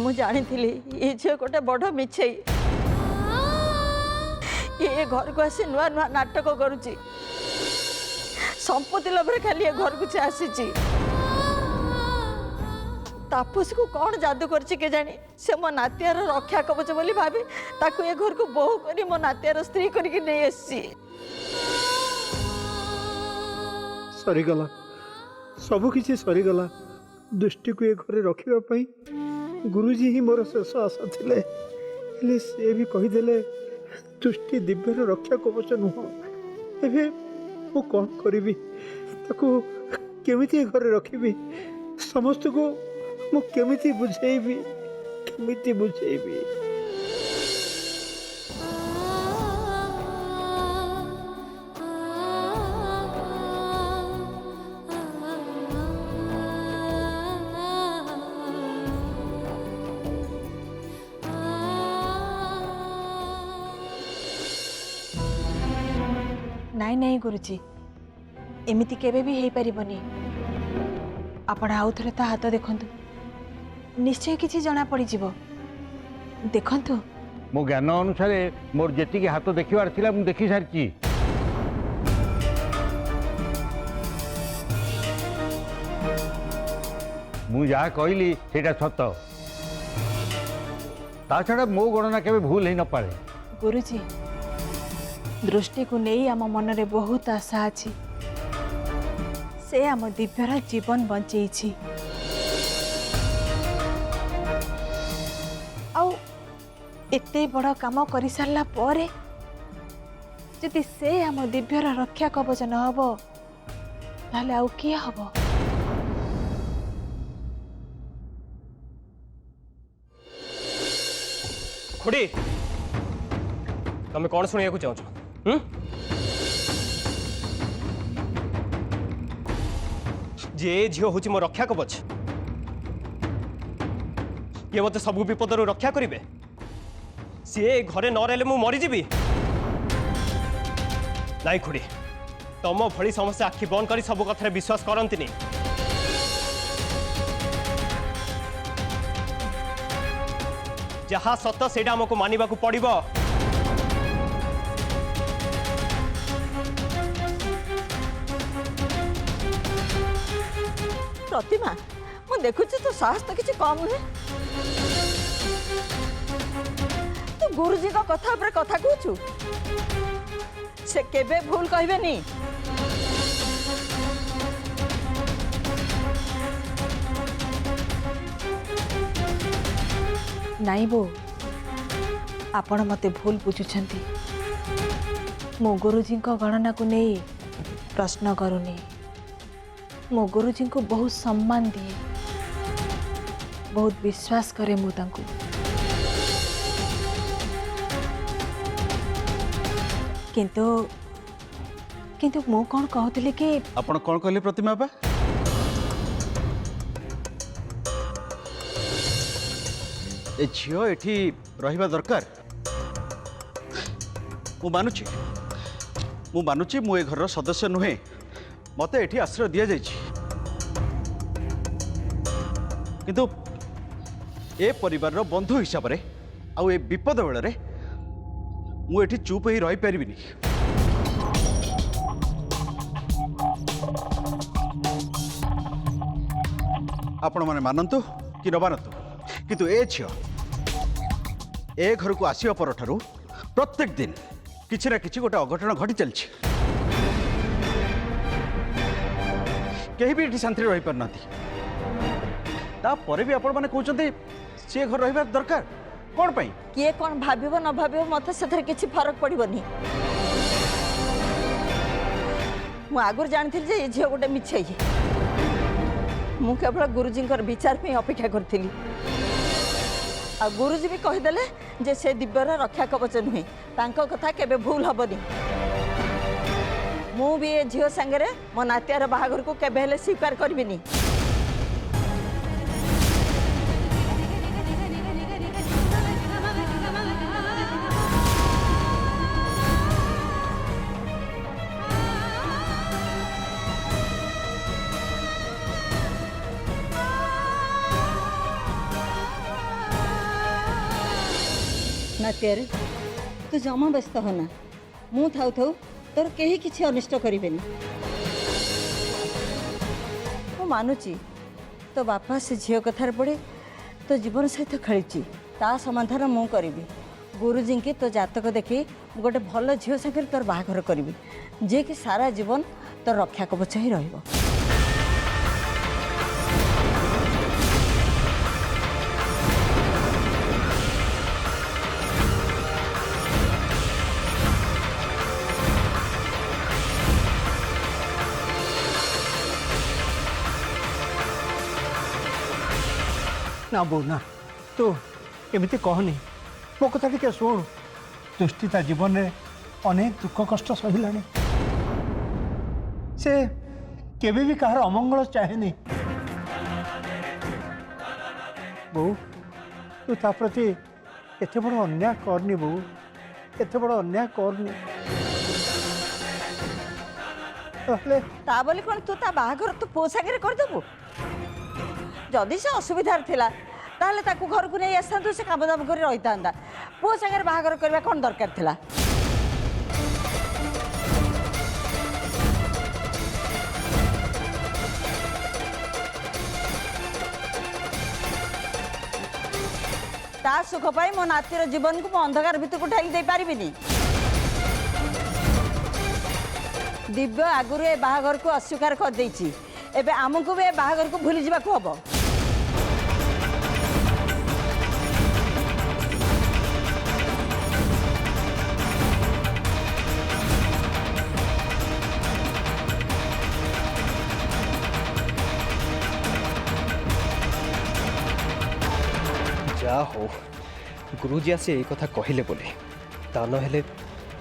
मु जानी ये झील गोटे बड़ मिछे ये घर को आसी नुआ नुआ नाटक करुची संपत्ति लोभरे खाली ये घर को आसी तापस को कौन जादू करछि के जानी से मो नातियार रक्षा कवच बोली भाबी ताकू ये घर को बोहू करी मो नातियार स्त्री करके नहीं आसी सरीगला सबकि सरीगला दृष्टि को ये घरे रखापी गुरुजी ही मोर शेष आशा थिले हेले से भी कहीदेले दृष्टि दिव्यर रक्षा कवच नुह एबे मु कौन करी ताकू केमिति घरे रखी समस्त को मु केमिति बुझेबी केमिति बुझेबी नाई नाई गुरुजी एमिति केबे भी हेई परिबनी आपण आउ थरे ता हाथ देखंतु निश्चय किछि जना पड़ी जीवो देखंतु मो ज्ञान अनुसार मोर जेतिके हाथ देखिबार थिला मु देखि सारची मु जा कहली सेटा सत ता छड़ा मो गणना केबे भूल हे न पारे गुरुजी दृष्टि को नहीं आम मन रे बहुत आशा अछि से आम दिव्यर जीवन बंचेछि आउ एते बड़ काम करि सारला परे जदि से आम दिव्यर रक्षा कवच न हबो ताले आउ किया हबो खुड़ी तमे कौन सुनिया चाहो जे झील हूँ मो रक्षा कवच ये मत सब विपद रक्षा करेंगे सी घरे न रही मु मरीजी नाई खुड़ी तम भली समस्या आखि बंद कर सब कथा विश्वास करती जहाँ सत से आमको मानवा पड़ो प्रतिमा मु देखुची तो साहस तो किसी कम नुहे तू गुरुजी को कथा पर कथा कहू से केबे भूल कहबेनी नाई बो आपण मते भूल बुझुछंती मो गुरुजी को गणना को नहीं प्रश्न करूनी मो गुरुजी को बहुत सम्मान दिए बहुत विश्वास करे मु तांको किंतु किंतु मु कौन कहतली कि आपण कौन कहले प्रतिमा बा ए झियो एठी रहिबा दरकार मु मानुची मु ए घर सदस्य नुहे मते एठी आश्रय दिया जाइछि किंतु ए परिवार रो बंधु हिसाब रे आउ ए विपद बेले रे मु एठी चुप ही रही परिबिनी आपण माने मानंतु कि न मानंतु किंतु ए झियो ए घर को आसिया पर ठारू प्रत्येक दिन किछि ना किछि गोटे अघटन घटी चलछि कहीं भी शांति रही पार तापर भी आपण मैंने कहते सी घर रहा दरकार कौन पाई किए कौन भाविबो न भाविबो मते सेथरे किछि फरक पड़िबनी मु आगुर जानथिल जे झियो गोटे मिछै मु केवल गुरुजी विचार पे अपेक्षा करथिली आ गुरुजी भी कहीदेले जे से दिव्यर रक्षा कवच नुहे तांको कथा केबे भूल हबनी मु भी ए झियो संगे मो नातियार बाहागर को केबे हेले स्वीकार करबिनी नातियारे तू जमा व्यस्त होना मु थाउ थाउ तोर केही किछि अनिष्ट करिवेनी मु मानुची तो बापा से झील कथार पड़े तो जीवन सहित खेली ता समाधान मु करी गुरुजी की तो जातक देखी गोटे भल झील सागर तोर बाहाघर करी जे कि सारा जीवन तोर रक्षा कवच ही रहिबो। ना बो ना तू एमती कहनी मो कथा टिके शुण दृष्टि ता जीवन में अनेक दुख कष्ट सहिलानी से केबे भी कहार अमंगल चाहेनी बो तू ता प्रति एते बड़ अन्याय करनी बो एते बड़ अन्याय करनी ता बोली कौन तू ता बाहाघर तू पो सागर करदेबू जदि से असुविधार थिला ताहले ताकू घर को नहीं आसतु से काम दाम कर रही था पो सागर बाहाघर करबा कौन दरकार थिला ता सुख पाई मो नातीर जीवन को मो अंधकार भितर को ढाई दे पारिबिनी दिव्य आगुरी ए बाहाघर को अस्वीकार कर देछि एबे आमको भी ए बाहाघर को भूली जावा को हबो जा हो गुरुजी आसी ये कथा कहले बोले ता नहेले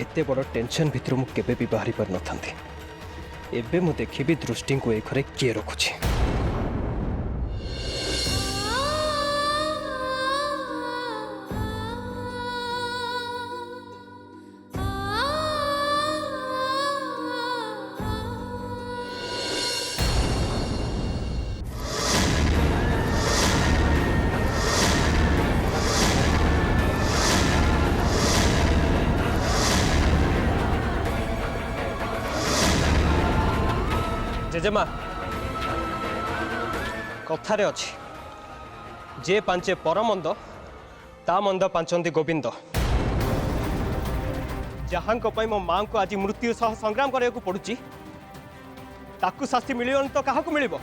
एते बड़ टेंशन भितर मु केबे भी बाहरी पर नथंती एबे मु देखिबी दृष्टि को ए घरे किए रखुछि। जेजेमा कथारे अच्छी जे पांचे परमंद ता मंद पांचंती गोविंद जहां मो मां को आज मृत्यु सह संग्राम करने को पड़ुची ताकू शास्ति मिलियन तो क्या मिलिबो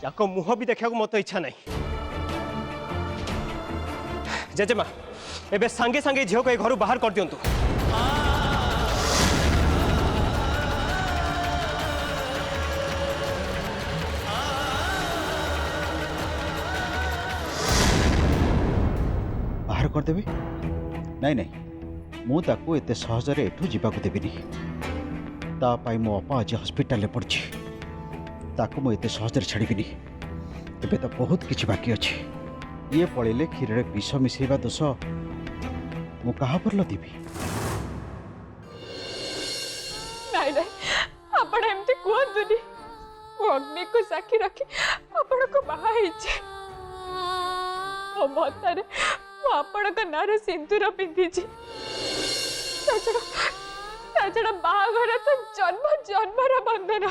याको मुह भी देखा मत इच्छा नहीं जेजेमा एबे सांगे सांगे झील को घर बाहर कर दिंतु बाहर करदेवी नहीं नहीं मु ताकू एते सहजरे एठू जीवाकू देबिनी ता पाई मो अपा आज हॉस्पिटल ले पड़छि ताकू मु एते सहजरे छाड़ीबिनी एबे तो बहुत किछि बाकी अछि ये पड़े क्षीर विष मिसेवा दोष मु कहा पर लदीबी नाई नाई आपण एमती कहतुनी मो अग्नि को साक्षी रखी आपण को बाहा हेचे ओ मतारे मो आपण का नार सिंदूर पिंधिची ताछड़ा बाहाघर तो जन्म जन्मर बंधन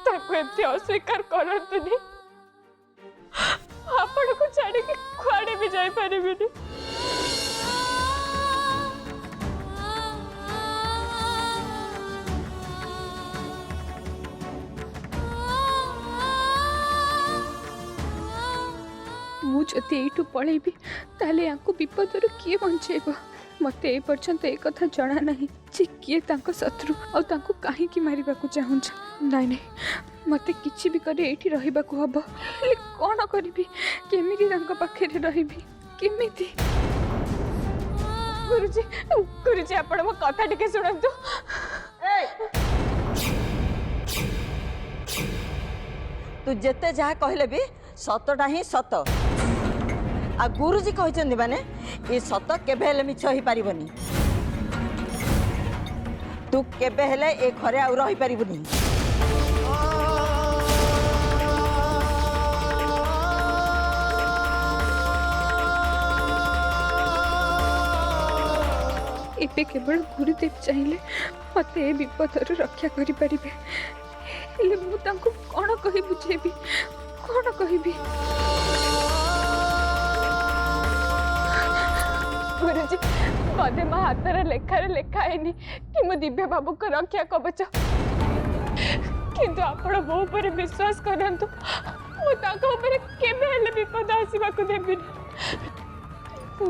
ताको एमती अस्वीकार करतुनी आपण को छाड़ी के कुआड़े भी जाई पारिबिनी मु जदि एठू पलैबी ताले यांको विपदरु किए बंचेब मते ए पर्यंत ए कथा जणा नहीं जे किए तांको शत्रु और तांको काहे की मारिबा को चाहुछ नाही नाही मते किछि भी करे एठी रहिबा को हबो ले कोन करबी केमिति तांको पाखे रे रहिबी केमिति गुरुजी आपण मो कथा टिके सुनंतु तू जेते जहाँ कहले भी सतटा ही सत आ गुरुजी कहते माने ये सत केबे हेले मिछ ही पारिबनी तू केबे हेले ए घरे आउ रही परिबुनी। एबे केवल गुरुदेव चाहिए मत ए विपदर रक्षा करि परिबे हेले मु तांको कोन कहि बुझेबी कोन कहिबी। गुरुजी मदे मा हातर लेखार लेखा हैनी कि मु दिव्य बाबू को रक्षा कवच किंतु आपण मो ऊपर विश्वास करंतु मु ताको ऊपर केबे हेले विपद आसीबा को देबिनी।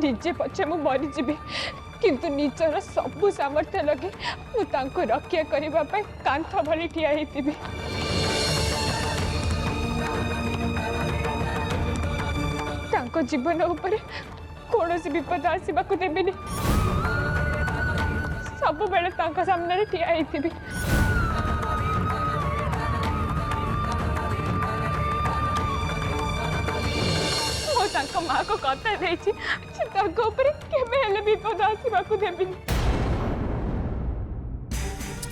निजे पछे मु मरि जिबी किंतु निजर सबु सामर्थ्य लगे मु तांको रक्षा करिबा पय कांथ भली ठिया हेतिबी। तांको जीवन ऊपर कौनसी विपद आसवा को देबिनी सब बेले तांको सामने ठिया हेतिबी। तांको माँ को कथा देछि तांको ऊपर केबे हेले विपद आसवा को देबिनी।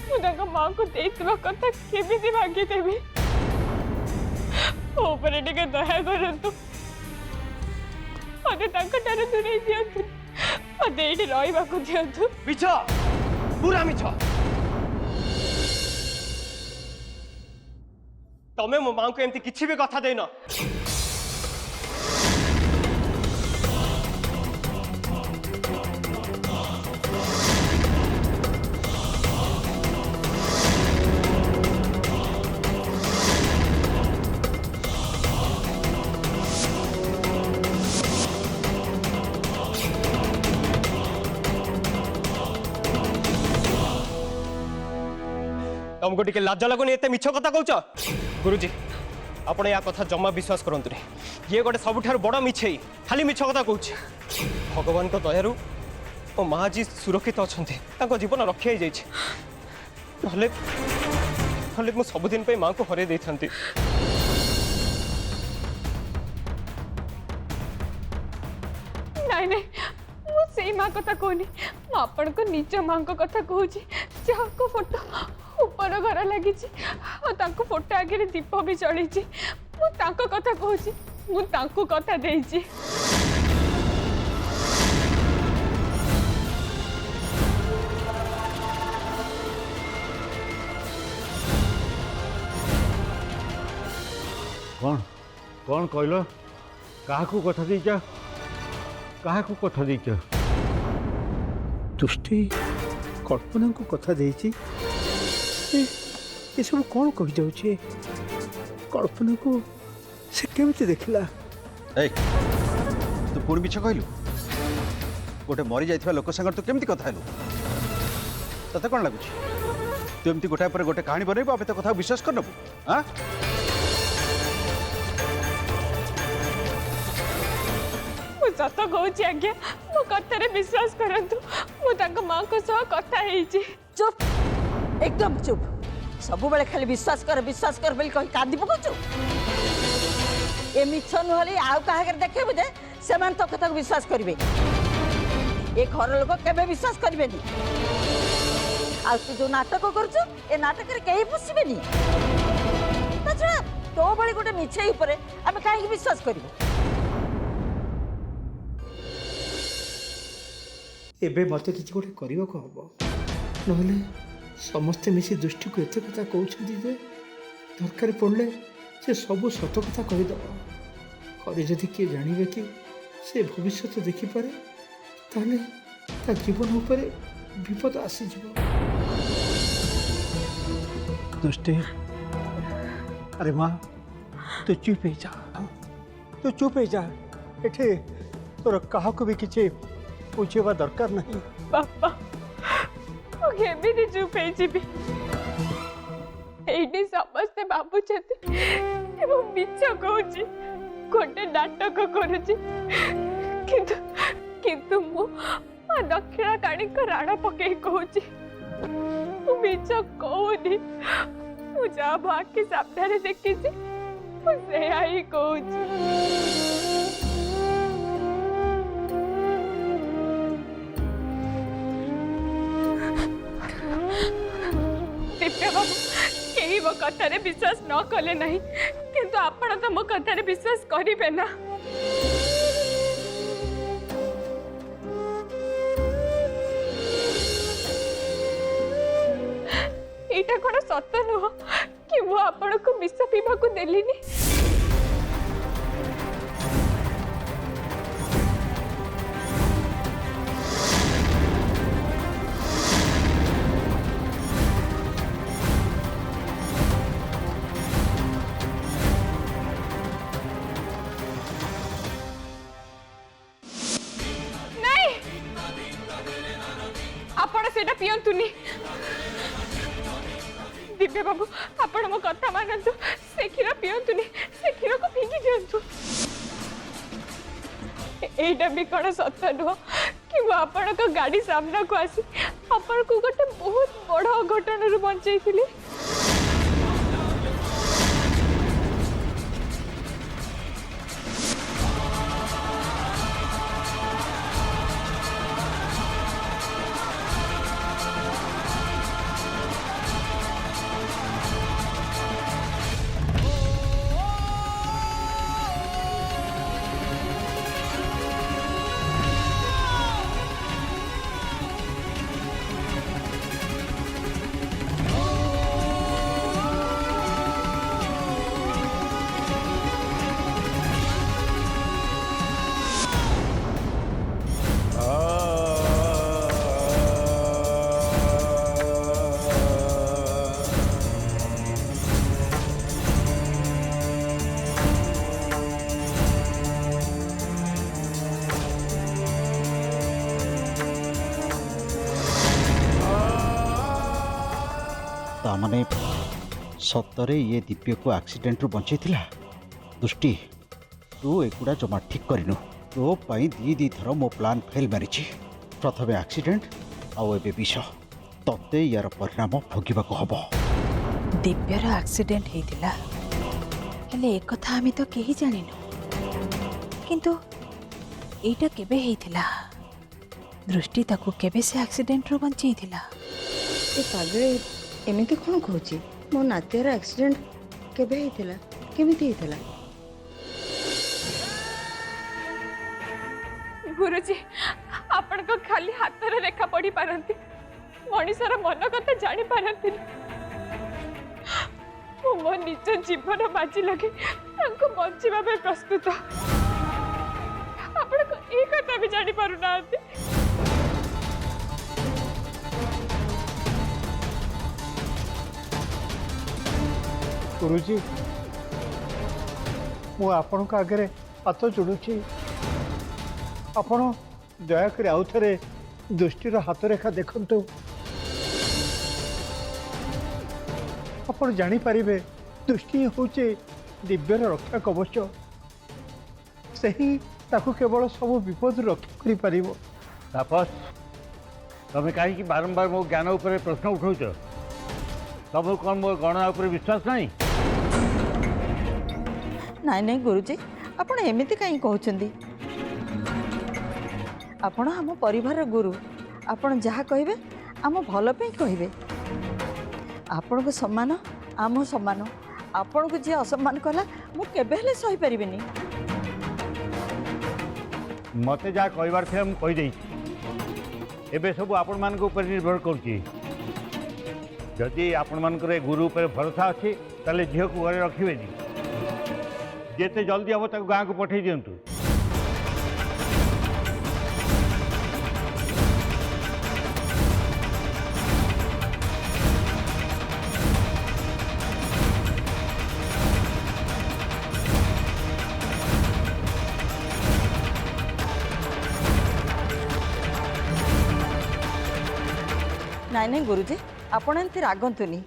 मु तांको माँ को देइतबा कथा केबे दि भागी देबी ऊपर टिके दया करंतु मते तांको ठारे दूरे दियंतु मते एठी रहिबा को दियंतु। मिछ पूरा मिछ तमे मो मां को एमती किछि भी कथा देना। तुमको टिके लाज लगुनि एते मिछ कथा कहूच। गुरुजी आपण या कथा जमा विश्वास करंतु नहीं ये गोटे सबुठार बड़ मिछई खाली मिछ कथा कहूच। भगवान को दयारु ओ माँ जी सुरक्षित अछंती तांको जीवन रक्षा हो जाइछि नहले नहले मु सबुदिन पे माँ को हरे देथांती। नहीं नहीं मु सेई माँ कथा कहनी मु आपण को निज माँ को कथा कहूची जहा को फोटो ऊपर घर लगी फोटो आगे दीप भी चली कथा कहूँ कथा देइछि। कौन कौन कहल क्या कथा दीच क्या कथा दीच दृष्टि कल्पना को कथा देइछि ये सब कौन कही जाउछि कल्पना को से केमिति देखला। ए तू पुणी मिछ कहलु गोटे मरी जाइथिबा लोक संग तू केमिति कथा हेलु तते कोन लागुछि तू एमती गोटाए पर गोटे कहानी बनैबो आबे तो कथा विश्वास कर नबु। हां मु सत कहूची आज्ञा मो कथारे विश्वास करंतु मु तांको माँ को सह कथा हेइछि। चुप एकदम चुप सब बेले खाली विश्वास कर बोली कही कांदी पकाउछु। ए मिछ नुहली आउ काहे देखेबु जे सेमान तो कथा को विश्वास करिवे ए घर लोक केबे विश्वास करिवेनी। आ तू जो नाटक करछु ए नाटक रे केही पुसिबेनी अच्छा तो बड़ी गोटे मिछे ऊपर आमे काहे विश्वास करिवो। एबे मते किछि गोटे करिवो को हबो नहले समस्ते मिसी दृष्टि को एते कथा कहउछथि जे दरकार पड़ले से सब सत कथा कहिदब करे जदि किए जानिबे कि से भविष्य देखि पारे ताले ता जीवन ऊपर विपद आसी जीव। दृष्टि अरे माँ तू चुप ही जा तू चुप ही जा एठे तोर कहा को भी किछि पूछेबा दरकार नहीं। बापा केमी चुप होइजिबी एइटी समस्ते भाबुछथि एवं मिछ कहूची गोटे नाटक करुची किंतु किंतु मु दक्षिणा काणी को राणा पकई कहूची मु मिछ कहूनी मु जा बाकी सामने देखिছি मु सेया ही कहूची। दिव्या बाबू कहीं मो कथारे विश्वास न कले नहीं किंतु आपण तो मो कथारे विश्वास करिवे ना। एटा कोन सत नुह कि मु आपण को विष पीवा को देलिनी। आपण सेटा पियंतुनी दिव्या बाबू आपण मो कथा मानतु से क्षीर पियंतुनी से क्षीर को फिंगी दियंतु। एटा भी कौन सत नुह कि मु आपण को गाड़ी सामना को आसी आपण को गोटे बहुत बड़ अघटन रु बंचई थिली। तामाने सतरे ये दिव्य को एक्सीडेंट रु बंचई दृष्टि तू एगुड़ा जमा ठीक करनु तो पाई दी थर मो प्लान फेल मारी प्रथम एक्सीडेंट आउ ए विष तते यार परिणाम भोगिबा को हबो। दिव्यर एक्सीडेंट हेतिला हेले एक कथा आमी तो केही जानिनु किंतु एटा केबे हेतिला दृष्टि ताकू केबे से एक्सीडेंट रो बंचई थिला। ए पागले एमिति कौन कहूँ मो नातिर एक्सीडेंट केबे हेतिला केमिति हेतिला। गुरुजी आपण को खाली हाथ रे रेखा पढ़ी पारंती मनीषर मन कथा जानी पारंती मो निज जीवन बाजी लगे तांको बंचिबा पे प्रस्तुत आपण को ए कथा भी जानी पारु नांती। गुरुजी मु आपण आगे हाथ जोड़ुची आपण दयाकर आउ थे दृष्टिर हाथ रेखा देखंतु आपण जानीपारे दृष्टि हूँ दिव्यर रक्षा कवच से ही ताकू केवल सब विपद रक्षा कर। तापस तमें कहीं बारंबार मो ज्ञान उपर प्रश्न उठाऊच तुम कौन मो गणना उपर विश्वास नहीं। नाई नाई गुरुजी आपण एमिति कहीं कहउछंदी आपण हम परिवार गुरु आपण जहाँ कहिबे आम भल पे कहिबे आपण को सम्मान आम सम्मान आपण को जे असम्मान कला मु केबे हेले सही परिबेनी। मते जहाँ कहबार थे मुझे कहीदे एबे सब आपण मान ऊपर निर्भर करुच्ची जदि आपण मानकर गुरु उपर भरोसा अच्छी ताले झील को घरे रखिए जिते जल्दी हम तक गाँव को पठे दिंतु। नाई नाई गुरुजी आपण एंती रागंतुनी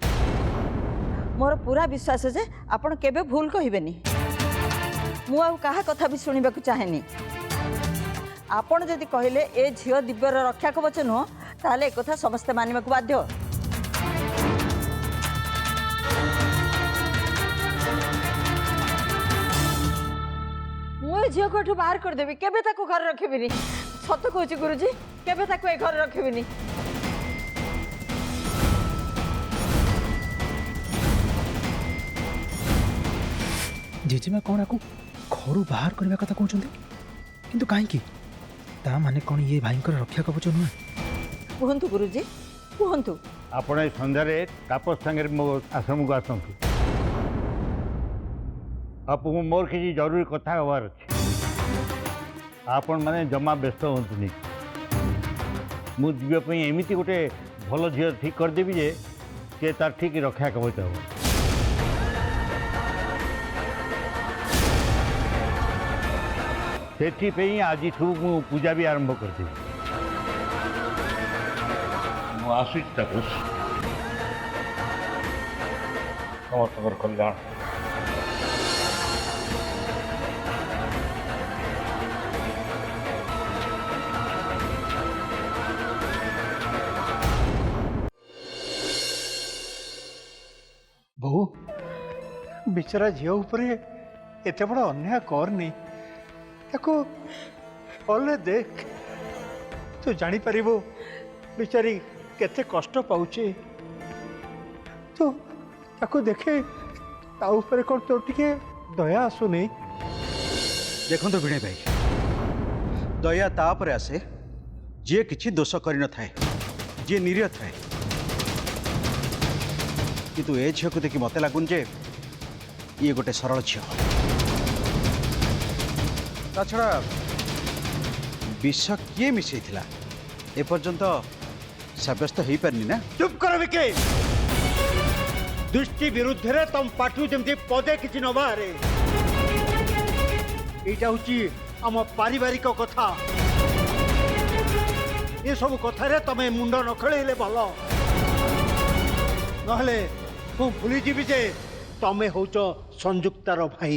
मोर पूरा विश्वास जे आपण केबे भूल कहिबेनी मु आ कहा कथा भी सुनिबा को चाहेनी। आपण जदि कहले ए झियो दिव्यर रक्षा कवच नुह ताले एक कथा समस्ते मानिबा को बाध्य। मु झियो को बाहर कर देबी केबे ताको घर रखिबिनी सत कहूची गुरुजी केबे ताको ए घर रखिबिनी। ଜେଜେମା କ'ଣ ଆକୁ ଘରୁ ବାହାର କରିବା କଥା କହୁଛନ୍ତି, କିନ୍ତୁ କାହିଁକି? ତା ମାନେ କ'ଣ ଇଏ ଭାଇଙ୍କର ରକ୍ଷା କବଚ ନୁହେଁ? କୁହନ୍ତୁ ଗୁରୁଜୀ କୁହନ୍ତୁ। ଆପଣ ଏ ସନ୍ଧ୍ୟାରେ ତାପସ ସାଙ୍ଗରେ ମୋ ଆଶ୍ରମକୁ ଆସନ୍ତୁ। ଆପଣଙ୍କୁ ମୋର କିଛି ଜରୁରୀ କଥା ହେବାର ଅଛି। ଆପଣମାନେ ଜମା ବ୍ୟସ୍ତ ହୁଅନ୍ତୁନି। ମୁଁ ଯିବା ପାଇଁ ଏମିତି ଗୋଟେ ଭଲ ଝିଅ ଠିକ୍ କରିଦେବି ଯେ ସେ ତାର ଠିକ୍ ରକ୍ଷା କବଚ ହେବ। ସେଥିପାଇଁ ଆଜିଠୁ ମୁଁ ପୂଜା ବି ଆରମ୍ଭ କରିଦେବି। ମୁଁ ଆସୁଛି ତାପସ। ସମସ୍ତଙ୍କର କଲ୍ୟାଣ। ବୋଉ ବିଚରା ଝିଅ ଉପରେ ଏତେ ବଡ଼ ଅନ୍ୟାୟ କରନି। ତାକୁ ଭଲରେ ଦେଖ, ତୁ ଜାଣିପାରିବୁ ବିଚାରି କେତେ କଷ୍ଟ ପାଉଛି। ତୁ ତାକୁ ଦେଖେ, ତା ଉପରେ କ'ଣ ତୋର ଟିକେ ଦୟା ଆସୁନି? ଦେଖନ୍ତୁ ଭିଣେଇ ଭାଇ, ଦୟା ତା ଉପରେ ଆସେ ଯିଏ କିଛି ଦୋଷ କରିନଥାଏ, ଯିଏ ନିରୀହ ଥାଏ। କିନ୍ତୁ ଏ ଝିଅକୁ ଦେଖି ମୋତେ ଲାଗୁନି ଯେ ଇଏ ଗୋଟେ ସରଳ ଝିଅ। ତା ଛଡ଼ା ବିଷ କିଏ ମିଶାଇଥିଲା ଏପର୍ଯ୍ୟନ୍ତ ସାବ୍ୟସ୍ତ ହେଇପାରିନି ନା? ଚୁପ୍ କର ବିକେ। ଦୃଷ୍ଟି ବିରୁଦ୍ଧରେ ତମ ପାଠୁ ଯେମିତି ପଦେ କିଛି ନ ବାହାରେ। এইটা হচ্ছে আমার পারিবারিক কথা। এসব কথারে তুমি মুন্ড ন খেলাইলে ভাল, নহলে মু ভুলি যাবি যে তুমি হচ্ছ সংযুক্তার ভাই।